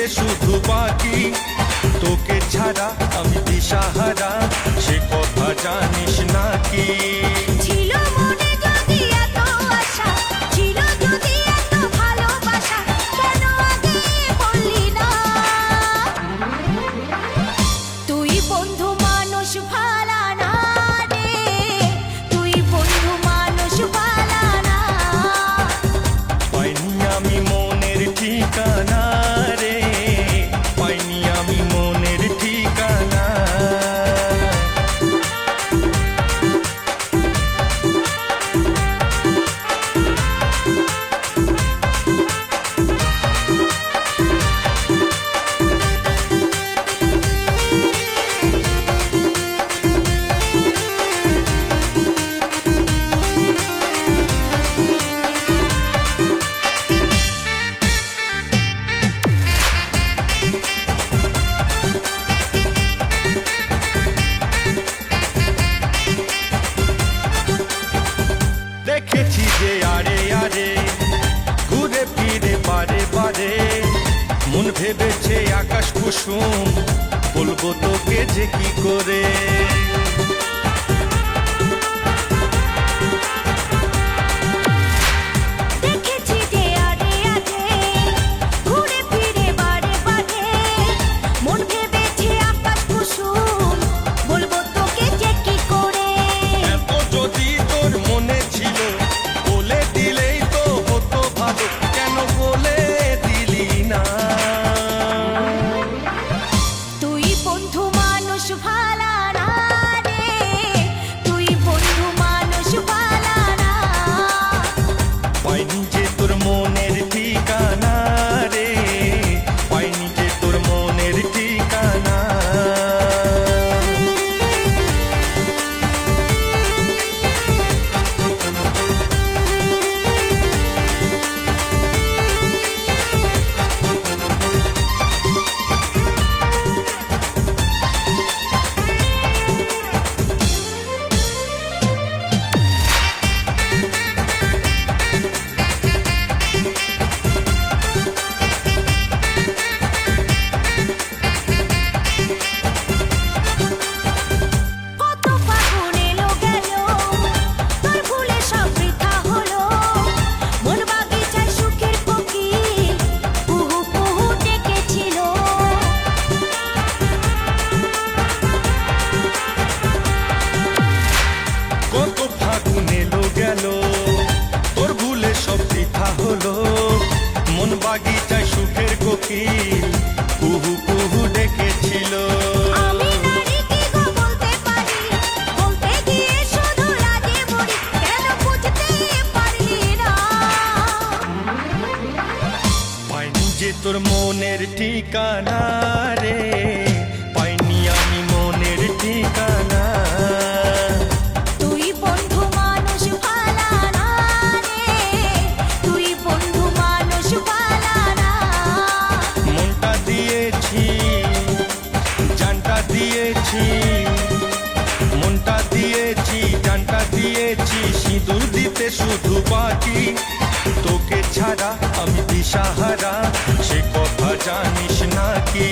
দিতে শুধু বাকি। তোকে ছাড়া আমি দিশাহারা, সে কথা জানিস নাকি? ছিল মনে যদি এত আশা, ছিল যদি এত ভালোবাসা, কেন আগে বললি না? তুই বন্ধু মানুষ ভালা না রে, তুই বন্ধু মানুষ ভালা না। পাইনি আমি মনের ঠিকানা রে, পাইনি আমি মনের ঠিকানা। দেখেছি যে আরে আরে ঘুরে ফিরে বারে বারে, মন ভেবেছে আকাশ কুসুম, বলবো তোকে যে কি করে। দেখেছি যে আরে আরে ঘুরে ফিরে বারে বারে, মন ভেবেছে আকাশ কুসুম, বলবো তোকে যে কি করে। এত যদি তোর মনে ছিল, বলে দিলেই তো হতো ভালো, কেন বলে দিলি না? তুই বন্ধু মানুষ ভালা না রে, তুই বন্ধু মানুষ ভালা না। পাইনি যে তোর মনের ঠিকানা রে, পাইনি যে তোর মনের ঠিকানা। কত ফাগুন এলো গেল, তোর ভুলে সব বৃথা হলো, মন বাগিচায় সুখের কোকিল কুহু কুহু ডেকেছিল। কত ফাগুন এলো গেল, তোর ভুলে সব বৃথা হলো, মন বাগিচায় সুখের কোকিল কুহু কুহু ডেকেছিল। আমি নারী কি গো বলতে পারি, বলতে গিয়ে শুধু লাগে মরি, কেন বুঝতে পারলি না? পাইনি যে তোর মনের ঠিকানা রে, পাইনি আমি মনের ঠিকানা। তুই বন্ধু মানুষ ভালা না রে, তুই বন্ধু মানুষ ভালা না। মনটা দিয়েছি, জানটা দিয়েছি, মনটা দিয়েছি, জানটা দিয়েছি, সিঁদুর দিতে শুধু বাকি। তোকে ছাড়া আমি দিশাহারা, সে কথা জানিস নাকি?